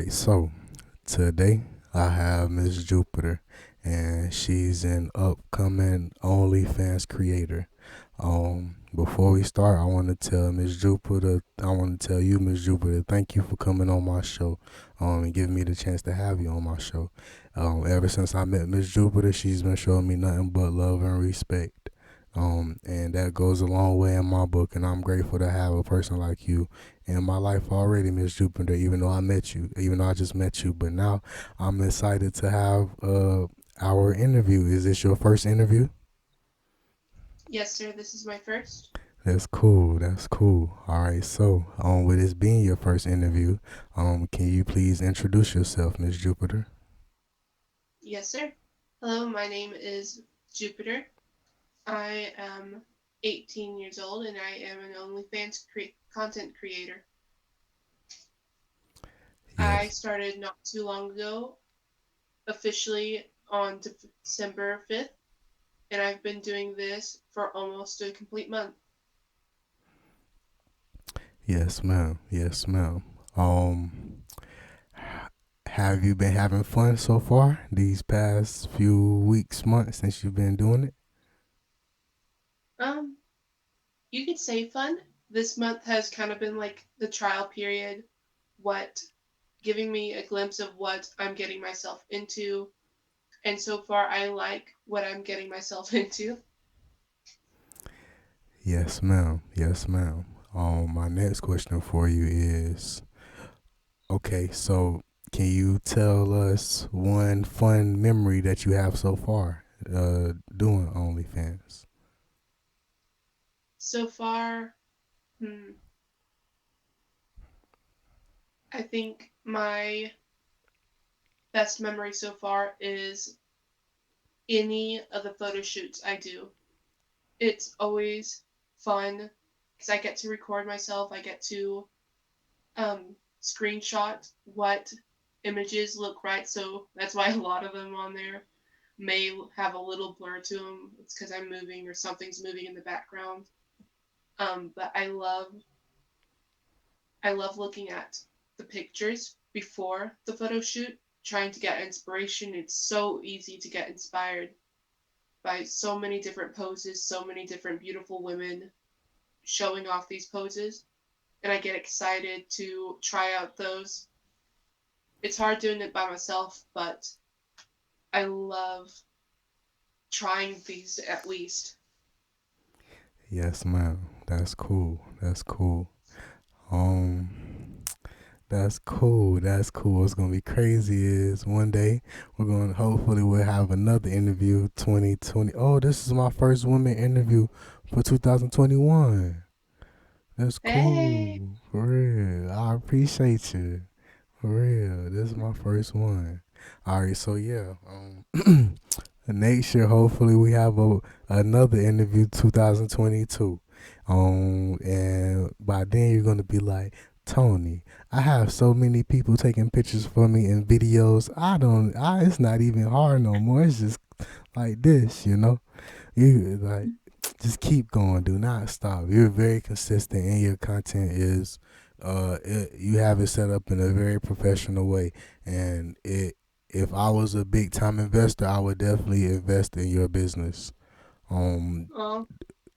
right, so today I have Miss Jupiter, and she's an upcoming OnlyFans creator. Before we start, I want to tell Miss Jupiter, I want to tell you, Miss Jupiter, thank you for coming on my show, and giving me the chance to have you on my show. Ever since I met Miss Jupiter, she's been showing me nothing but love and respect. And that goes a long way in my book, and I'm grateful to have a person like you in my life already, Miss Jupiter. Even though I just met you, but now I'm excited to have our interview. Is this your first interview? Yes, sir, this is my first. That's cool. That's cool. All right. So, with this being your first interview, can you please introduce yourself, Miss Jupiter? Yes, sir. Hello, my name is Jupiter. I am 18 years old and I am an OnlyFans content creator. I Yes. started not too long ago, officially on December 5th, and I've been doing this for almost a complete month. Yes, ma'am. Yes, ma'am. Have you been having fun so far these past few weeks, months since you've been doing it? Um, you could say fun. This month has kind of been like the trial period, what giving me a glimpse of what I'm getting myself into, and so far I like what I'm getting myself into. Yes, ma'am. Yes, ma'am. My next question for you is, okay, so can you tell us one fun memory that you have so far doing OnlyFans? So far, hmm, I think my best memory so far is any of the photo shoots I do. It's always fun because I get to record myself. I get to screenshot what images look right. So that's why a lot of them on there may have a little blur to them. It's because I'm moving or something's moving in the background. But I love looking at the pictures before the photo shoot, trying to get inspiration. It's so easy to get inspired by so many different poses, so many different beautiful women showing off these poses. And I get excited to try out those. It's hard doing it by myself, but I love trying these at least. Yes, ma'am. That's cool. That's cool. Um, that's cool. That's cool. What's gonna be crazy is one day hopefully we'll have another interview 2020. Oh, this is my first woman interview for 2021. That's Hey! cool. For real. I appreciate you. For real. This is my first one. All right, so yeah. Next year hopefully we have another interview 2022. And by then you're gonna be like, Tony, I have so many people taking pictures for me and videos. It's not even hard no more. It's just like this, you know? You like just keep going. Do not stop. You're very consistent, and your content is, you have it set up in a very professional way. And it, if I was a big time investor, I would definitely invest in your business. Um, Oh,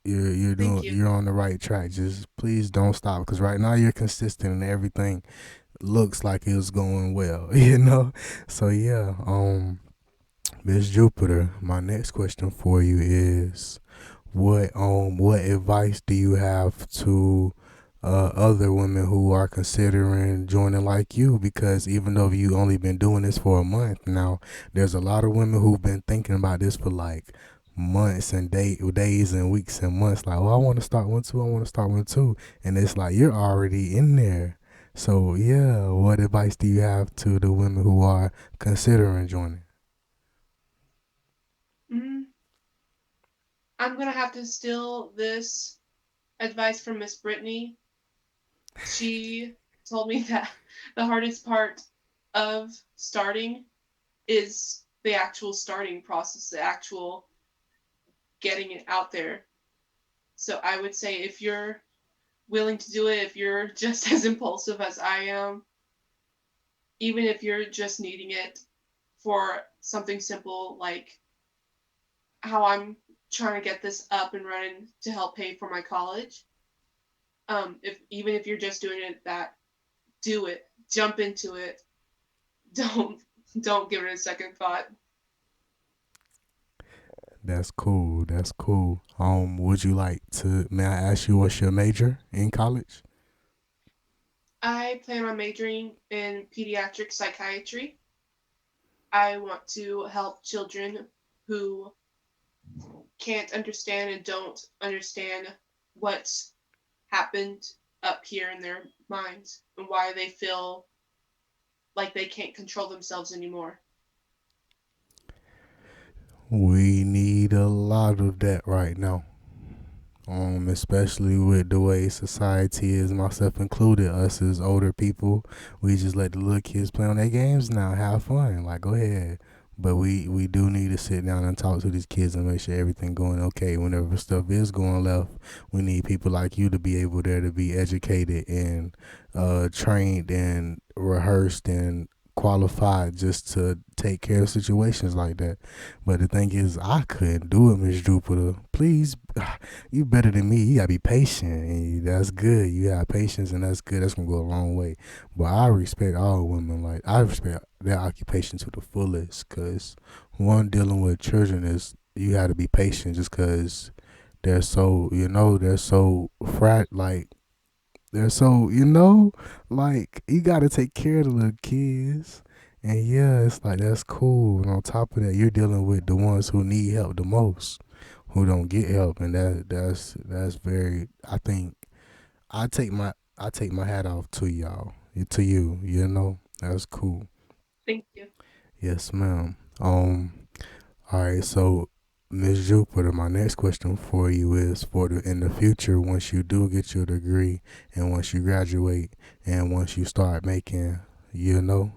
you're thank you. you're on the right track. Just please don't stop, because right now you're consistent and everything looks like it's going well. You know. So yeah. Miss Jupiter, my next question for you is, what advice do you have to other women who are considering joining like you? Because even though you only been doing this for a month now, there's a lot of women who've been thinking about this for like months and days and weeks and months. Like, oh, I want to start one too. I want to start one too. And it's like you're already in there. So yeah, what advice do you have to the women who are considering joining? Mm, I'm gonna have to steal this advice from Miss Brittany. She told me that the hardest part of starting is the actual starting process, the actual getting it out there. So I would say if you're willing to do it, if you're just as impulsive as I am, even if you're just needing it for something simple like how I'm trying to get this up and running to help pay for my college. If even if you're just doing it that, do it. Jump into it. Don't don't give it a second thought. That's cool. That's cool. Would you like to? May I ask you what's your major in college? I plan on majoring in pediatric psychiatry. I want to help children who can't understand and don't understand what's happened up here in their minds and why they feel like they can't control themselves anymore. We need a lot of that right now. Especially with the way society is, myself included, us as older people, we just let the little kids play on their games now, have fun. Like, go ahead. But we do need to sit down and talk to these kids and make sure everything going okay. Whenever stuff is going left, we need people like you to be able there to be educated and trained and rehearsed and qualified just to take care of situations like that. But the thing is, I couldn't do it, Miss Jupiter. Please, you better than me. You gotta be patient, and that's good. You have patience, and that's good. That's gonna go a long way. But I respect all women. Like, I respect their occupation to the fullest. Cause one, dealing with children is, you have to be patient, just cause they're so, they're so like, they're so, like, you gotta take care of the little kids. And yeah, it's like, that's cool. And on top of that, you're dealing with the ones who need help the most, who don't get help, and that's very. I think I take my hat off to y'all, to you. That's cool. Thank you. Yes, ma'am. All right. So, Miss Jupiter, my next question for you is, for the in the future, once you do get your degree, and once you graduate, and once you start making, you know,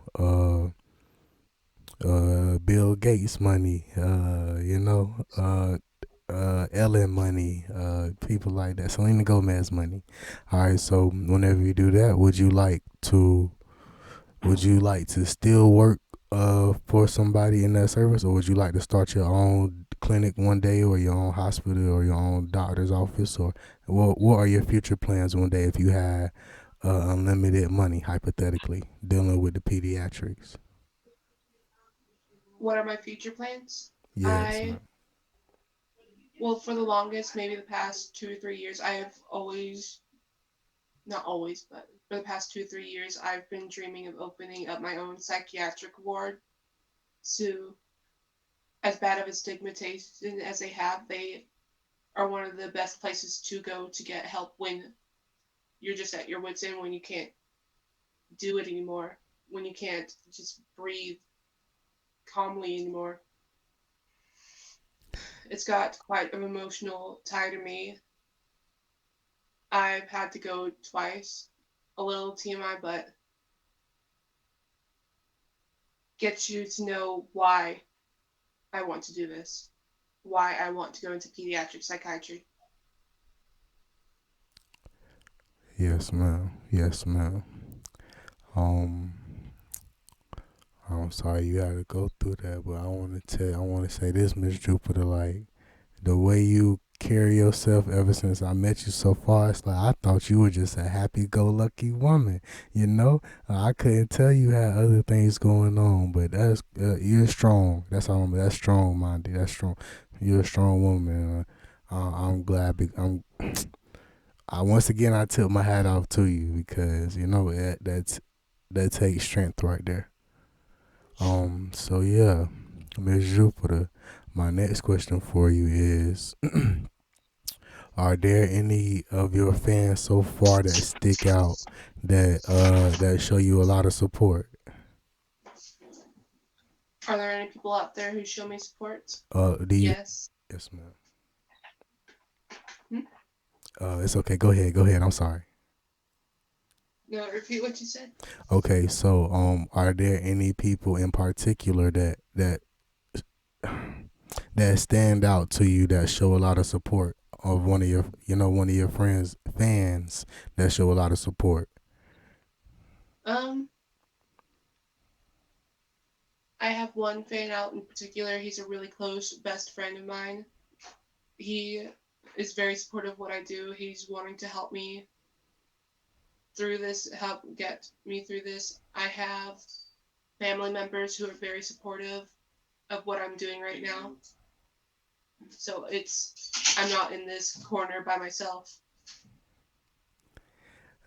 Bill Gates money, Ellen money, people like that, Selena Gomez money. All right, so whenever you do that, would you like to still work for somebody in that service, or would you like to start your own clinic one day, or your own hospital, or your own doctor's office, or what are your future plans one day if you had unlimited money, hypothetically, dealing with the pediatrics? What are my future plans? Yes, I ma'am. well, for the longest, maybe the past 2 or 3 years, I have always, not always, but for the past 2 or 3 years, I've been dreaming of opening up my own psychiatric ward. To as bad of a stigmatization as they have, they are one of the best places to go to get help when you're just at your wits end, when you can't do it anymore, when you can't just breathe calmly anymore. It's got quite an emotional tie to me. I've had to go twice. A little TMI, but gets you to know why I want to do this, why I want to go into pediatric psychiatry. Yes, ma'am. Yes, ma'am. Um, I'm sorry you had to go through that, but I want to say this, Miss Jupiter. Like, the way you carry yourself ever since I met you so far, it's like I thought you were just a happy-go-lucky woman. You know, I couldn't tell you had other things going on, but you're strong. That's strong-minded. That's strong. You're a strong woman. I'm glad. Once again, I tip my hat off to you, because that takes strength right there. So yeah, Miss Jupiter, my next question for you is: are there any of your fans so far that stick out, that show you a lot of support? Are there any people out there who show me support? Do you? Yes. Yes, ma'am. Hmm? It's okay. Go ahead. Go ahead. I'm sorry. No, repeat what you said. Okay, so are there any people in particular that stand out to you, that show a lot of support, of one of your friends fans that show a lot of support? Um, I have one fan out in particular. He's a really close best friend of mine. He is very supportive of what I do. He's wanting to help me through this, help get me through this. I have family members who are very supportive of what I'm doing right now. So I'm not in this corner by myself.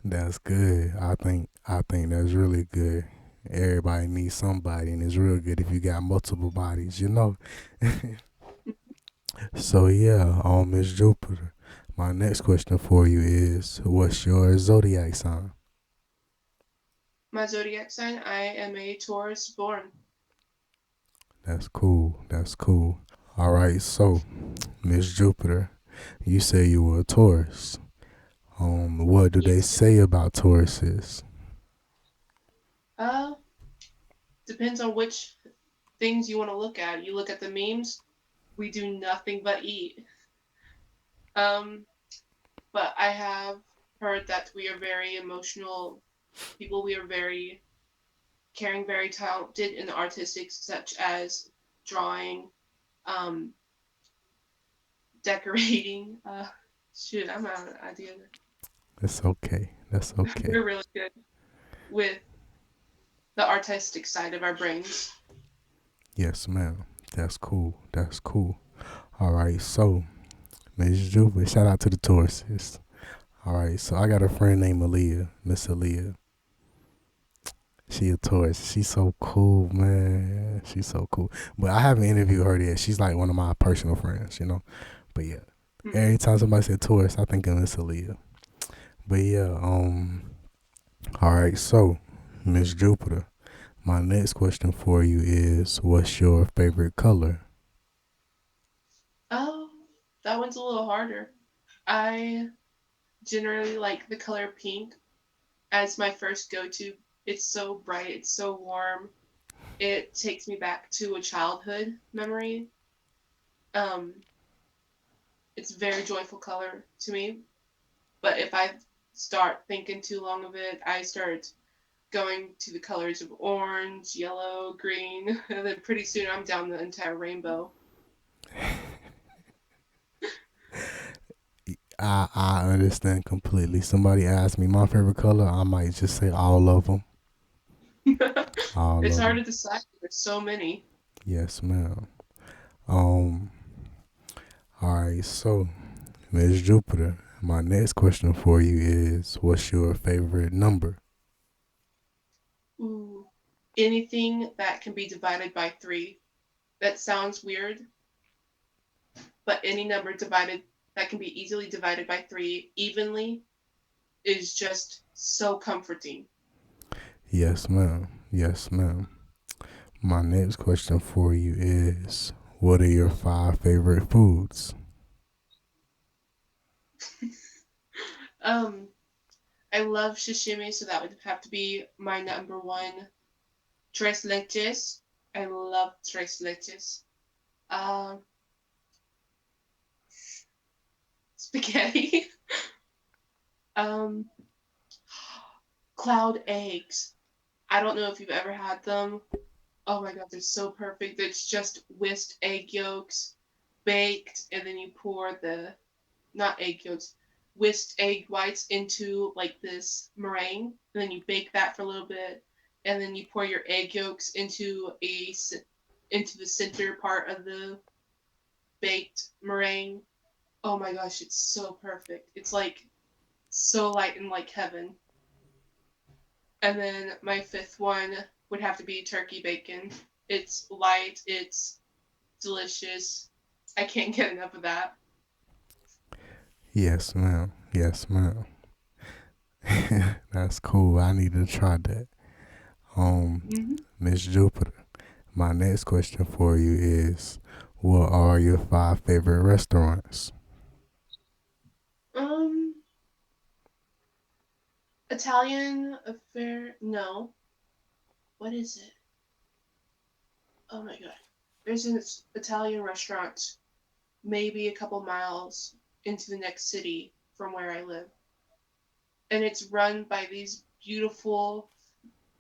That's good. I think that's really good. Everybody needs somebody, and it's real good if you got multiple bodies, you know. So yeah, Miss Jupiter. My next question for you is, what's your zodiac sign? My zodiac sign, I am a Taurus born. That's cool. That's cool. All right. So, Miss Jupiter, you say you were a Taurus. What do they Yes. say about Tauruses? Uh, Depends on which things you want to look at. You look at the memes, we do nothing but eat. Um, but I have heard that we are very emotional people. We are very caring, very talented in the artistic, such as drawing, um, decorating. Shoot, I'm out of ideas. That's okay. That's okay. We're really good with the artistic side of our brains. Yes, ma'am. That's cool. That's cool. All right. So, Miss Jupiter, shout out to the Tauruses. All right. So I got a friend named Aaliyah, Miss Aaliyah. She a Taurus. She's so cool, man. She's so cool. But I haven't interviewed her yet. She's like one of my personal friends, you know. But yeah, Hmm. every time somebody said Taurus, I think of Miss Aaliyah. But yeah, all right. So, Miss Jupiter, my next question for you is, what's your favorite color? Oh, that one's a little harder. I generally like the color pink as my first go to. It's so bright, it's so warm. It takes me back to a childhood memory. Um, it's a very joyful color to me. But if I start thinking too long of it, I start going to the colors of orange, yellow, green, and then pretty soon I'm down the entire rainbow. I understand completely. Somebody asked me my favorite color, I might just say all of them. All It's of hard them. to decide. There's so many. Yes, ma'am. Um. All right. So, Miss Jupiter, my next question for you is, what's your favorite number? Ooh, anything that can be divided by three. That sounds weird, but any number divided that can be easily divided by three evenly is just so comforting. Yes, ma'am. Yes, ma'am. My next question for you is, what are your five favorite foods? Um, I love sashimi, so that would have to be my number one. Tres leches. I love tres leches. Um, Spaghetti. um, Cloud eggs. I don't know if you've ever had them. Oh my god, they're so perfect. It's just whisked egg yolks, baked, and then you pour the not egg yolks, whisked egg whites into like this meringue, and then you bake that for a little bit, and then you pour your egg yolks into the center part of the baked meringue. Oh my gosh, it's so perfect. It's like so light and like heaven. And then my fifth one would have to be turkey bacon. It's light, it's delicious. I can't get enough of that. Yes, ma'am. Yes, ma'am. That's cool. I need to try that. Um, Hmm. Miss Jupiter, my next question for you is, what are your five favorite restaurants? Um, Italian affair? No. What is it? Oh my god. There's an Italian restaurant maybe a couple miles into the next city from where I live. And it's run by these beautiful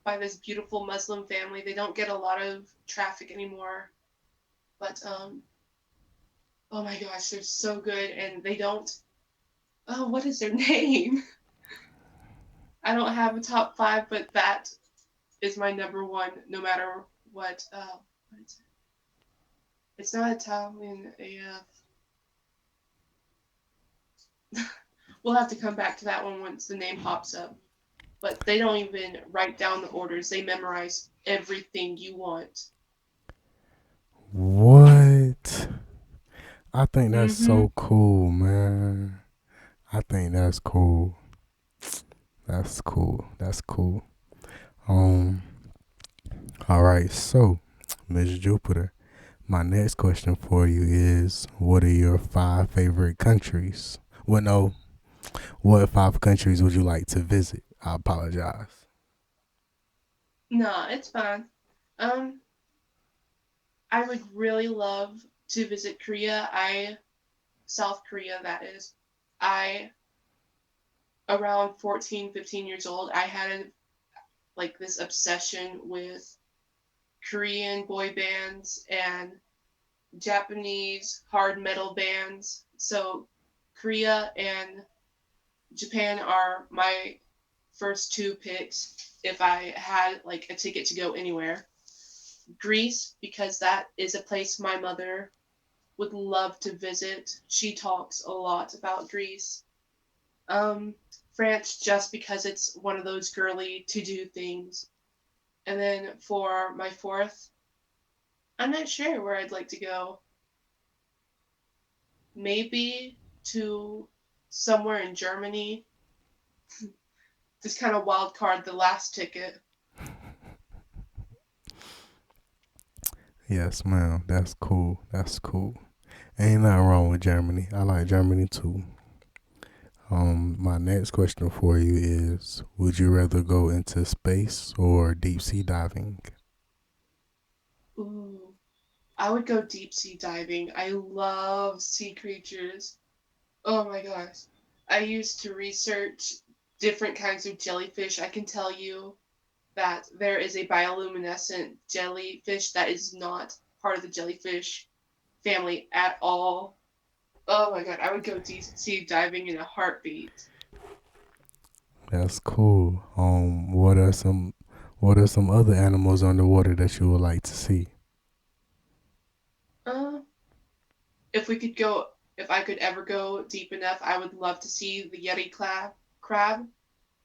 by this beautiful Muslim family. They don't get a lot of traffic anymore, but oh my gosh, they're so good, and they don't. Oh, what is their name? I don't have a top five, but that is my number one, no matter what. What is it? It's not Italian AF. We'll have to come back to that one once the name pops up. But they don't even write down the orders. They memorize everything you want. What? I think that's Mm-hmm. so cool, man. I think that's cool. That's cool. That's cool. Um. All right. So, Miss Jupiter, my next question for you is: what are your five favorite countries? Well, no. What five countries would you like to visit? I apologize. No, it's fine. Um, I would really love to visit Korea. South Korea, that is. I, around 14, 15 years old, I had like this obsession with Korean boy bands and Japanese hard metal bands. So Korea and Japan are my first two picks if I had like a ticket to go anywhere. Greece, because that is a place my mother would love to visit. She talks a lot about Greece. Um, France, just because it's one of those girly to do things. And then for my fourth, I'm not sure where I'd like to go. Maybe to somewhere in Germany. Just kind of wild card the last ticket. Yes, ma'am. That's cool. That's cool. Ain't nothing wrong with Germany. I like Germany too. My next question for you is: would you rather go into space or deep sea diving? Ooh, I would go deep sea diving. I love sea creatures. Oh my gosh. I used to research different kinds of jellyfish. I can tell you that there is a bioluminescent jellyfish that is not part of the jellyfish family at all. Oh my god, I would go deep sea diving in a heartbeat. That's cool. What are some other animals underwater that you would like to see? Uh, if we could go, if I could ever go deep enough, I would love to see the Yeti crab.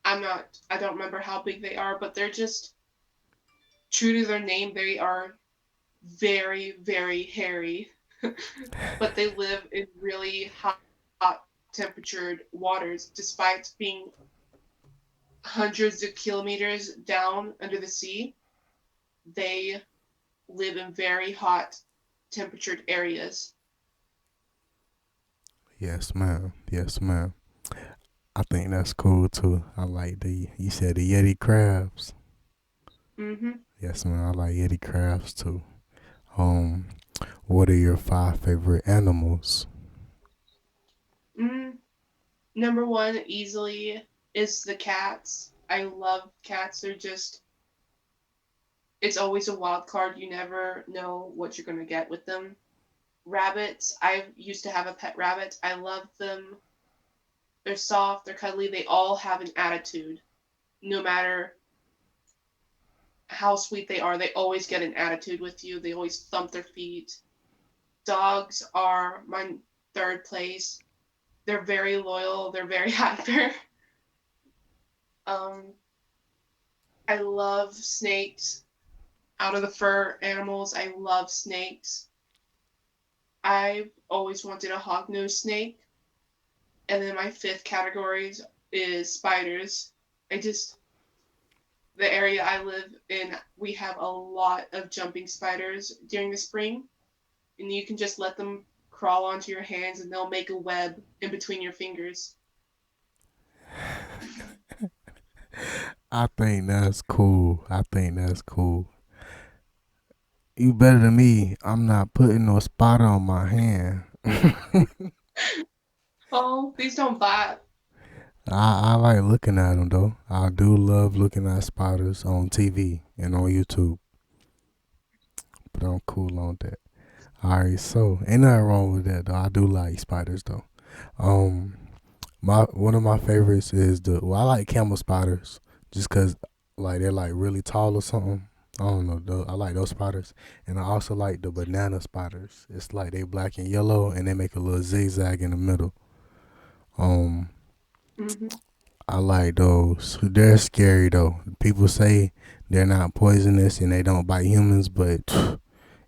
I don't remember how big they are, but they're just true to their name. They are very, very hairy, but they live in really hot temperatured waters, despite being hundreds of kilometers down under the sea. They live in very hot temperatured areas. Yes, ma'am. Yes, ma'am. I think that's cool too. I like you said the Yeti crabs. Hmm. Yes, man. I like Yeti crabs too. Um, what are your five favorite animals? Mm, number one, easily, is the cats. I love cats. They're just, it's always a wild card. You never know what you're going to get with them. Rabbits, I used to have a pet rabbit. I love them. They're soft, they're cuddly, they all have an attitude. No matter how sweet they are, they always get an attitude with you. They always thump their feet. Dogs are my third place. They're very loyal, they're very hyper. Um, I love snakes. Out of the fur animals, I love snakes. I've always wanted a hognose snake. And then my fifth category is spiders. I just the area I live in, we have a lot of jumping spiders during the spring, and you can just let them crawl onto your hands and they'll make a web in between your fingers. I think that's cool. I think that's cool. You better than me. I'm not putting no spot on my hand. Oh, these don't bite. I like looking at them though. I do love looking at spiders on TV and on YouTube, but I'm cool on that. All right, so ain't nothing wrong with that though. I do like spiders though. Um, my one of my favorites is I like camel spiders just cause like they're like really tall or something. I don't know. I like those spiders, and I also like the banana spiders. It's like they black and yellow, and they make a little zigzag in the middle. Um, Hmm. I like those. They're scary though. People say they're not poisonous and they don't bite humans, but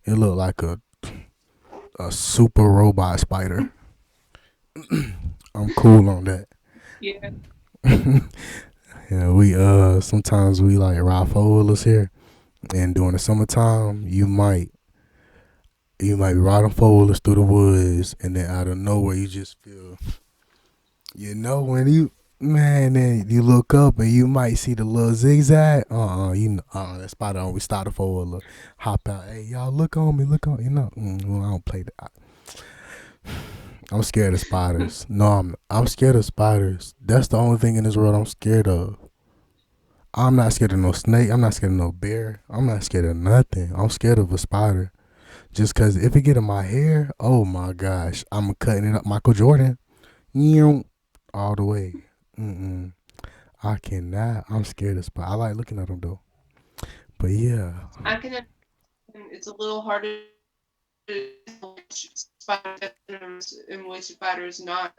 it looked like a super robot spider. I'm cool on that. Yeah, Yeah, we sometimes we like ride four wheelers here, and during the summertime, you might be riding four wheelers through the woods, and then out of nowhere, you just feel, when you, man, then you look up and you might see the little zigzag. That spider always start the four wheeler, hop out. Hey, y'all, look on me, look on. Well, I don't play that. I'm scared of spiders. No, I'm scared of spiders. That's the only thing in this world I'm scared of. I'm not scared of no snake. I'm not scared of no bear. I'm not scared of nothing. I'm scared of a spider. Just cause if it get in my hair, oh my gosh, I'm cutting it up, Michael Jordan, all the way. Mm-mm. I cannot. I'm scared of spiders. I like looking at them though. But yeah, I can. It's a little harder to tell which spider is venomous and which spider is not.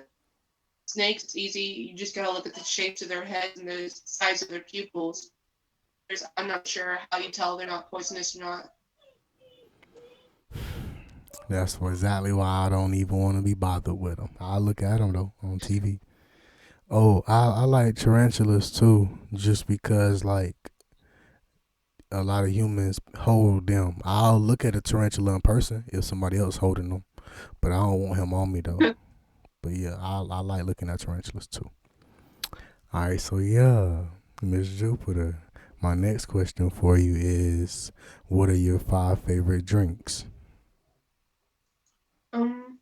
Snakes, it's easy. You just gotta look at the shapes of their heads and the size of their pupils. I'm not sure how you tell they're not poisonous or not. that's exactly why I don't even want to be bothered with them. I look at them though on TV. Oh, I like tarantulas too, just because like a lot of humans hold them. I'll look at a tarantula in person if somebody else holding them, but I don't want him on me though. But yeah, I like looking at tarantulas too. All right, so yeah, Miss Jupiter, my next question for you is, what are your five favorite drinks? Um,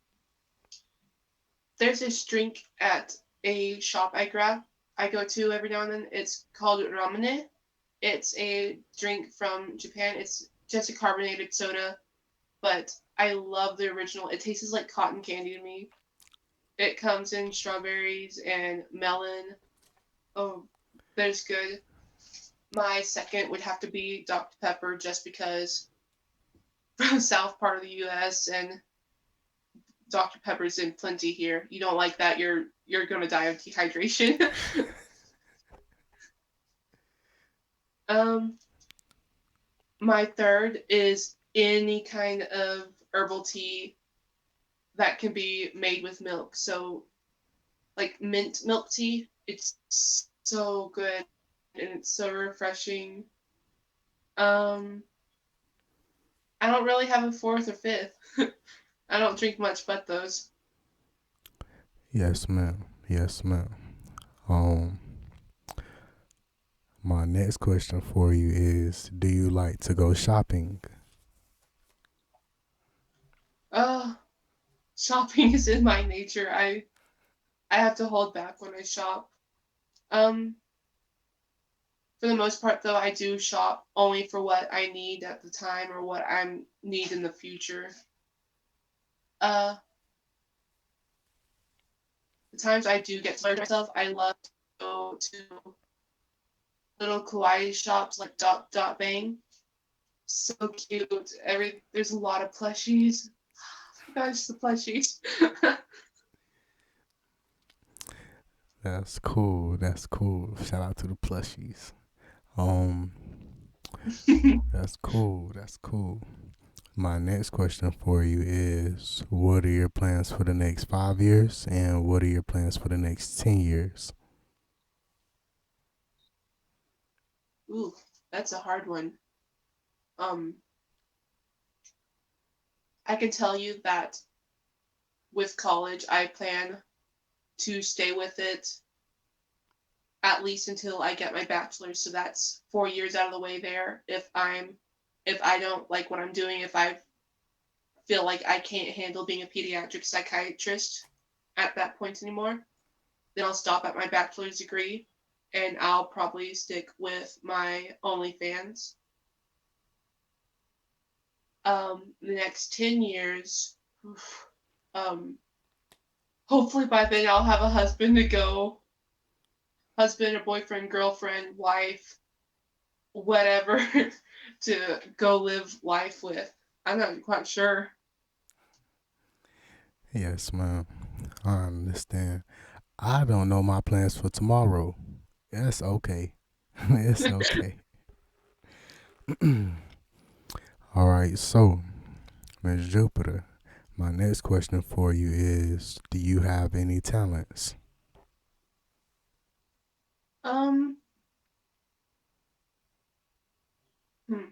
there's this drink at a shop I go to every now and then. It's called ramune. It's a drink from Japan. It's just a carbonated soda, but I love the original. It tastes like cotton candy to me. It comes in strawberries and melon. Oh, there's good. My second would have to be Dr. Pepper, just because from south part of the U.S. and Dr. Pepper's in plenty here. You don't like that, you're gonna die of dehydration. um, my third is any kind of herbal tea that can be made with milk. So like mint milk tea, it's so good and it's so refreshing. Um, I don't really have a fourth or fifth. I don't drink much but those. Yes, ma'am. Yes, ma'am. Um, my next question for you is, do you like to go shopping? Uh, shopping is in my nature. I have to hold back when I shop. Um, for the most part, though, I do shop only for what I need at the time or what I need in the future. Uh, the times I do get splurge myself, I love to go to little kawaii shops like Dot Dot Bang. So cute. There's a lot of plushies. Gosh, the plushies. That's cool. That's cool. Shout out to the plushies. Um, that's cool. That's cool. My next question for you is, what are your plans for the next 5 years, and what are your plans for the next 10 years? Ooh, that's a hard one. Um, I can tell you that with college, I plan to stay with it at least until I get my bachelor's. So that's 4 years out of the way there. If I don't like what I'm doing, if I feel like I can't handle being a pediatric psychiatrist at that point anymore. then I'll stop at my bachelor's degree and I'll probably stick with my OnlyFans. The next 10 years, um, hopefully by then I'll have a husband to go, husband, a boyfriend, girlfriend, wife, whatever, to go live life with. I'm not quite sure. Yes, ma'am. I understand. I don't know my plans for tomorrow. That's okay. It's okay. All right, so Miss Jupiter, my next question for you is: do you have any talents? Um, hmm.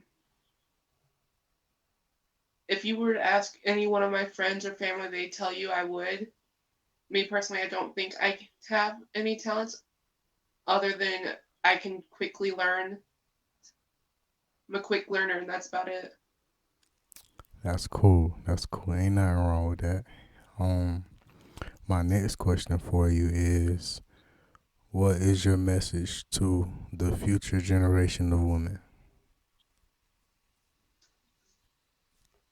If you were to ask any one of my friends or family, they'd tell you I would. Me personally, I don't think I have any talents other than I can quickly learn. I'm a quick learner, and that's about it. That's cool. That's cool. Ain't nothing wrong with that. Um, my next question for you is: what is your message to the future generation of women?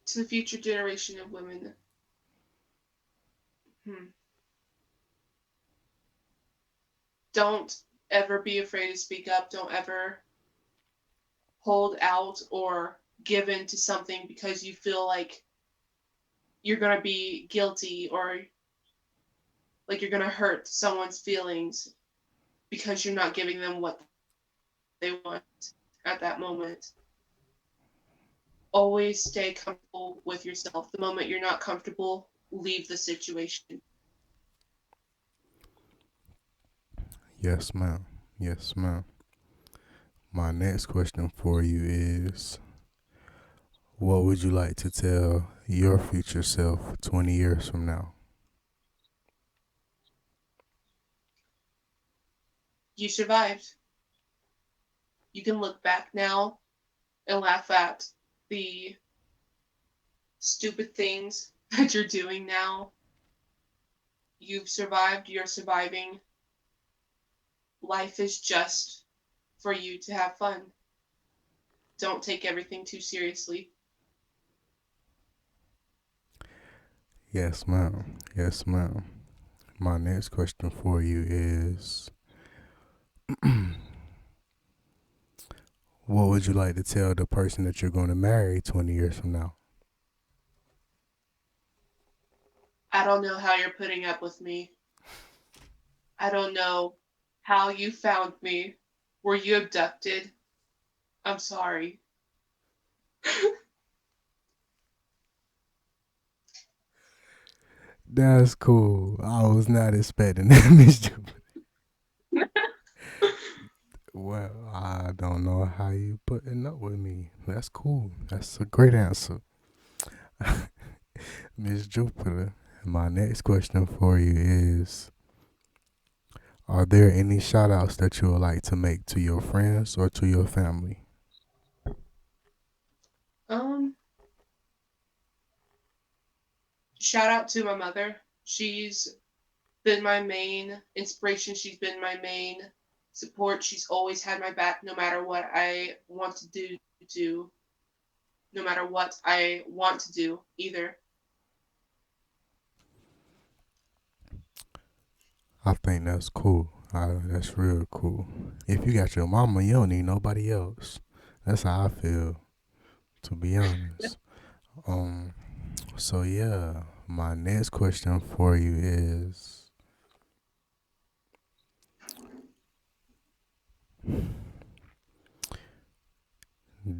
To the future generation of women, hmm. Don't ever be afraid to speak up. Don't ever hold out or give in to something because you feel like you're going to be guilty or like you're going to hurt someone's feelings because you're not giving them what they want at that moment. Always stay comfortable with yourself. The moment you're not comfortable, leave the situation. Yes, ma'am. Yes, ma'am. My next question for you is: what would you like to tell your future self 20 years from now? You survived. You can look back now and laugh at the stupid things that you're doing now. You've survived, you're surviving. Life is just for you to have fun. Don't take everything too seriously. Yes, ma'am. Yes, ma'am. My next question for you is: what would you like to tell the person that you're going to marry 20 years from now? I don't know how you're putting up with me. I don't know how you found me. Were you abducted? I'm sorry. That's cool. I was not expecting that, Miss Jupiter. Well, I don't know how you putting up with me. That's cool. That's a great answer. Miss Jupiter, my next question for you is: are there any shout outs that you would like to make to your friends or to your family? Um, Shout out to my mother. She's been my main inspiration. She's been my main support. She's always had my back no matter what I want to do, no matter what I want to do either. I think that's cool. That's real cool. If you got your mama, you don't need nobody else. That's how I feel, to be honest. Um, so yeah, my next question for you is: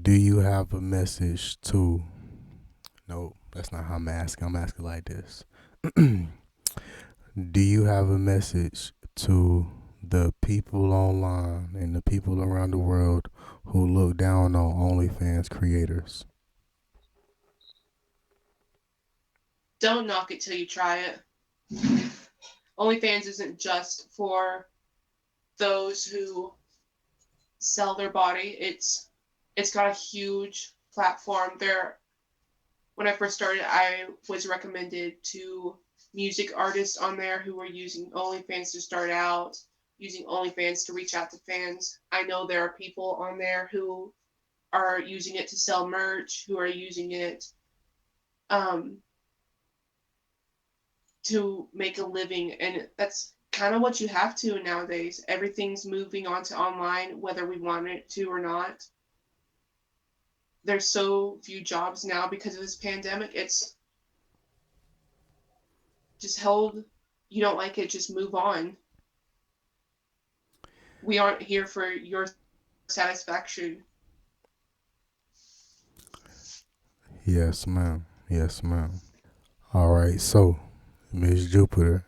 do you have a message to? No, that's not how I'm asking. I'm asking like this: do you have a message to the people online and the people around the world who look down on OnlyFans creators? Don't knock it till you try it. OnlyFans isn't just for those who sell their body. It's got a huge platform. There, when I first started, I was recommended to music artists on there who are using OnlyFans to start out, using OnlyFans to reach out to fans. I know there are people on there who are using it to sell merch, who are using it um, to make a living, and that's kind of what you have to nowadays. Everything's moving on to online, whether we want it to or not. There's so few jobs now because of this pandemic. It's just held. You don't like it, just move on. We aren't here for your satisfaction. Yes, ma'am. Yes, ma'am. All right. So, Miss Jupiter,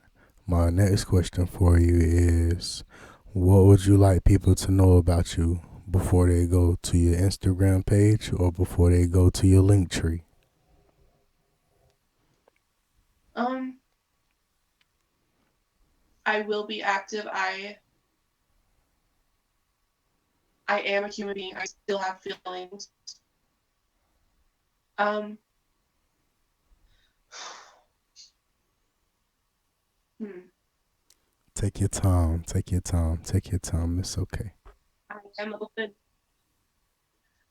my next question for you is, what would you like people to know about you before they go to your Instagram page or before they go to your link tree? Um, I will be active. I am a human being. I still have feelings. Um, hmm. Take your time. Take your time. Take your time. It's okay. I am open.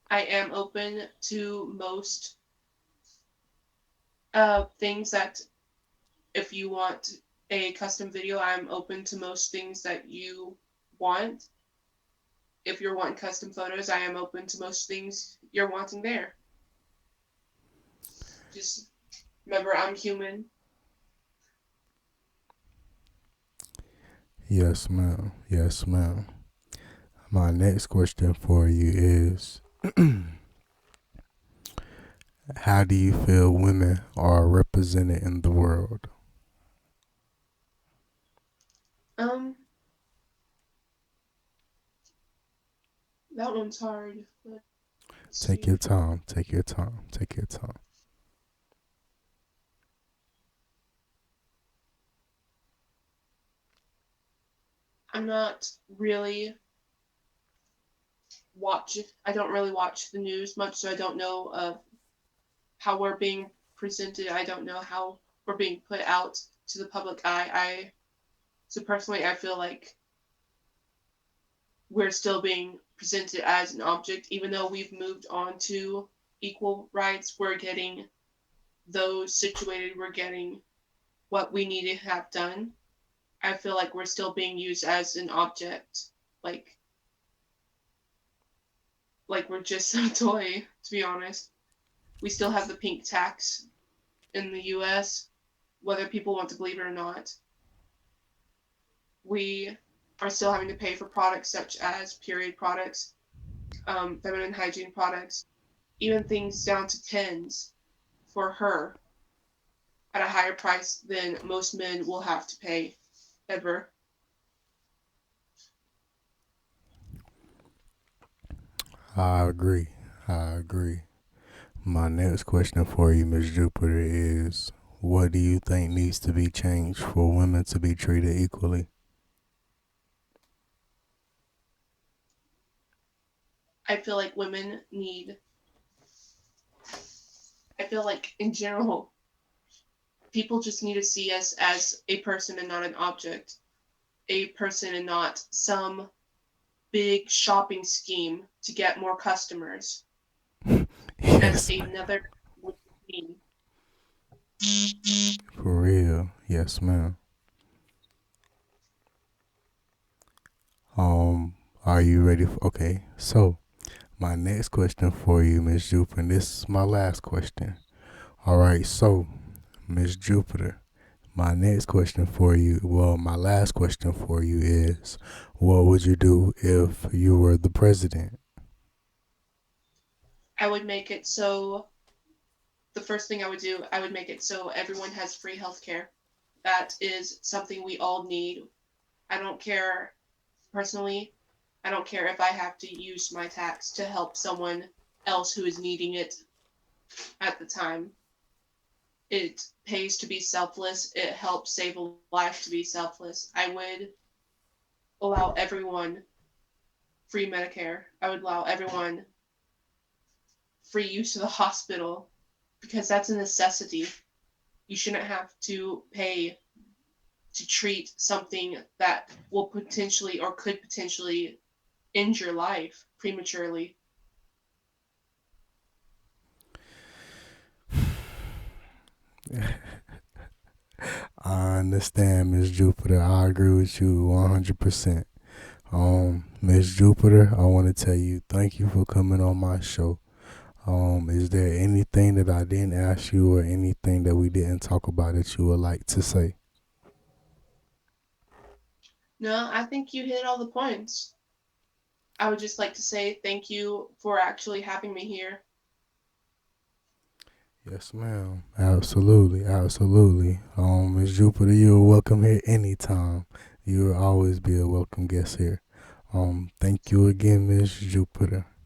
I am open to most things that if you want a custom video, I'm open to most things that you want. If you're wanting custom photos, I am open to most things you're wanting there. Just remember, I'm human. Yes, ma'am. Yes, ma'am. My next question for you is, how do you feel women are represented in the world? Um, that one's hard. Let's Take see. your time. Take your time. Take your time. I'm not really watch. I don't really watch the news much, so I don't know how we're being presented. I don't know how we're being put out to the public eye. So personally, I feel like we're still being presented as an object, even though we've moved on to equal rights. We're getting those situated. We're getting what we need to have done. I feel like we're still being used as an object, like like we're just some toy. To be honest, we still have the pink tax in the U.S. Whether people want to believe it or not, we are still having to pay for products such as period products, feminine hygiene products, even things down to tens for her at a higher price than most men will have to pay ever. I agree. I agree. My next question for you, Miss Jupiter, is, what do you think needs to be changed for women to be treated equally? I feel like women need, I feel like in general, people just need to see us as a person and not an object, a person and not some big shopping scheme to get more customers as Yes, another thing. for real. Yes, ma'am. Um, are you ready? Okay, so my next question for you, Miss Jupiter, and this is my last question. All right, so Miss Jupiter, my next question for you, well, my last question for you is, what would you do if you were the president? I would make it so the first thing I would do, I would make it so everyone has free healthcare. That is something we all need. I don't care personally. I don't care if I have to use my tax to help someone else who is needing it at the time. It pays to be selfless. It helps save a life to be selfless. I would allow everyone free Medicare. I would allow everyone free use of the hospital because that's a necessity. You shouldn't have to pay to treat something that will potentially or could potentially end your life prematurely. I understand, Miss Jupiter. I agree with you 100%. Miss Jupiter, I want to tell you thank you for coming on my show. Is there anything that I didn't ask you or anything that we didn't talk about that you would like to say? No, I think you hit all the points. I would just like to say thank you for actually having me here. Yes, ma'am. Absolutely, absolutely. Miss Jupiter, you're welcome here anytime. You'll always be a welcome guest here. Thank you again, Miss Jupiter.